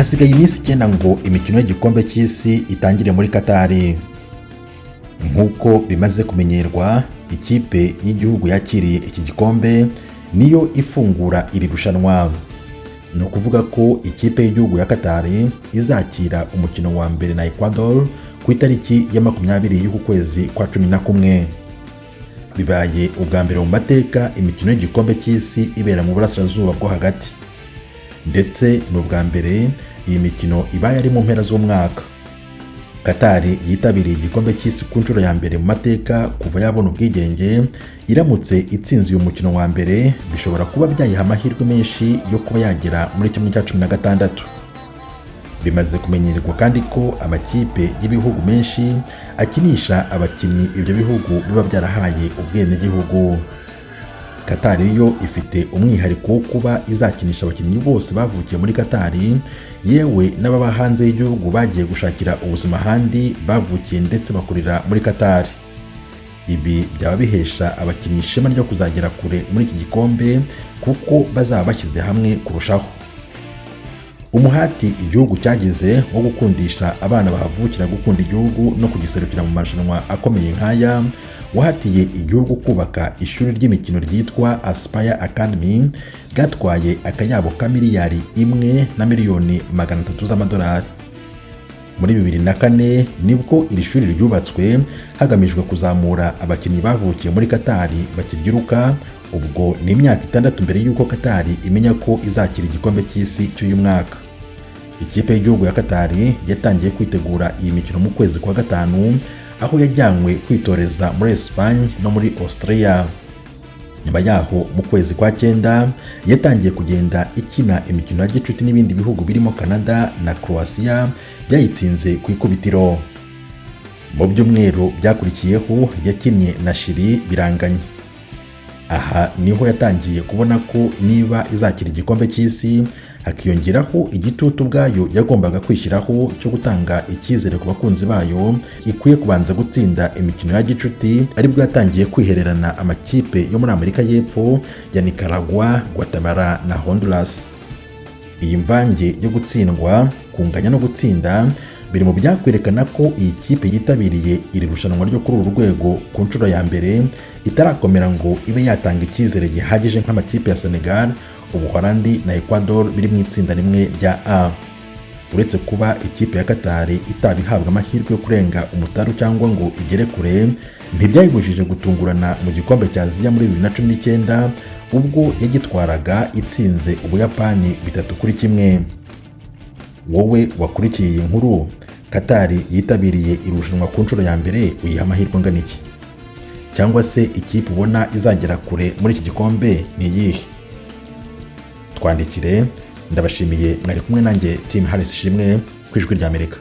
hasigaye iminsi 9 ngo imikino y'igikombe cy'isi itangire muri Katari. Nk'uko bimaze kumenyerwa, ikipe y'igihugu yakiriye iki gikombe niyo ifungura iri rushanwa. No kuvuga ko ikipe y'igihugu ya Katari izakira umukino wa mbere na Ekwateri ku itariki ya 20 y'uku kwezi kwa 11. Bibaye ubwa mbere mu mateka imikino y'igikombe cy'isi ibera mu burasirazuba bwo hagati, ndetse n'ubwa mbere iyi mikino ibaye ari mu mpera z'umwaka. Katari yitabiriye igikombe cy'isi ku nshuro ya mbere mu mateka kuva yabona ubwigenge. Iramutse itsinze uyu mukino wa mbere bishobora kuba byayiha amahirwe menshi yo kuba yagera muri kimwe cya 16. Bimaze kumenyerwa kandi ko amakipe y'ibihugu menshi akinisha abakinnyi ibyo bihugu biba byarahaye ubwenegihugu. Katari yo ifite umwihariko wo kuba izakinisha abakinnyi bose bavukiye muri Katari, yewe n'ababa hanze y'igihugu bagiye gushakira ubuzima ahandi bavukiye ndetse bakurira muri Katari. Ibi byaba bihesha abakinnyi ishema ryo kuzagera kure muri iki gikombe kuko bazaba bashyize hamwe kurushaho. Umuhati igihugu cyagize wo gukundisha abana bahavukira gukunda igihugu no kugiserukira mu marushanwa akomeye nk'aya wahatiye igihugu kubaka ishuri ry'imikino ryitwa Aspire Academy gatwaye akayabo ka miliyari 1,300,000 z'amadolari. Muri 2004 nibwo iri shuri ryubatswe hagamijwe kuzamura abakinnyi bavukiye muri Katari bakibyiruka. Ubwo ni imyaka 6 mbere y'uko Katari imenya ko izakira igikombe cy'isi cy'uyu mwaka. Ikipe y'igihugu ya Katari yatangiye kwitegura iyi mikino mu kwezi kwa 5, aho yajyanywe kwitoreza muri Espagne no muri Austria. Nyuma yaho mu kwezi kwa 9 yatangiye kugenda ikina imikino ya gicuti n'ibindi bihugu birimo Canada na Croatia byayitsinze ku ikubitiro. Mu byumweru byakurikiyeho yakinnye na Chili biranganye. Aha niho yatangiye kubona ko niba izakira igikombe cy'isi hakiyongeraho igitutu bwayo yagombaga kwishyiraho cyo gutanga icyizere ku bakunzi bayo, ikwiye kubanza gutsinda imikino ya gicuti, aribwo yatangiye kwihererana amakipe yo muri Amerika y'Epfo ya Nicaragua, Guatemala na Honduras. Iyi mvange yo gutsindwa, kunganya no gutsinda biri mu byakwerekana ko iyi kipe yitabiriye iri rushanwa ryo kuri uru rwego ku nshuro ya mbere itarakomera ngo ibe yatanga icyizere gihagije nk'amakipe ya Senegali, Ubuholandi na Ekwateri biri mu itsinda rimwe rya A. Uretse kuba ikipe ya Katari itabihabwa amahirwe yo kurenga umutaru cyangwa ngo igere kure, ntibyayibujije gutungurana mu gikombe cya Aziya muri 2019 ubwo yagitwaraga itsinze Ubuyapani 3-1. Wowe wakurikiye iyi nkuru, Katari yitabiriye irushanwa ku nshuro ya mbere uyiha amahirwe angana iki? Cyangwa se ikipe ubona izagera kure muri iki gikombe ni iyihe? Twandikire. Ndabashimiye, mwari kumwe nanjye Team Harris Shimwe ku ijwi ry'Amerika.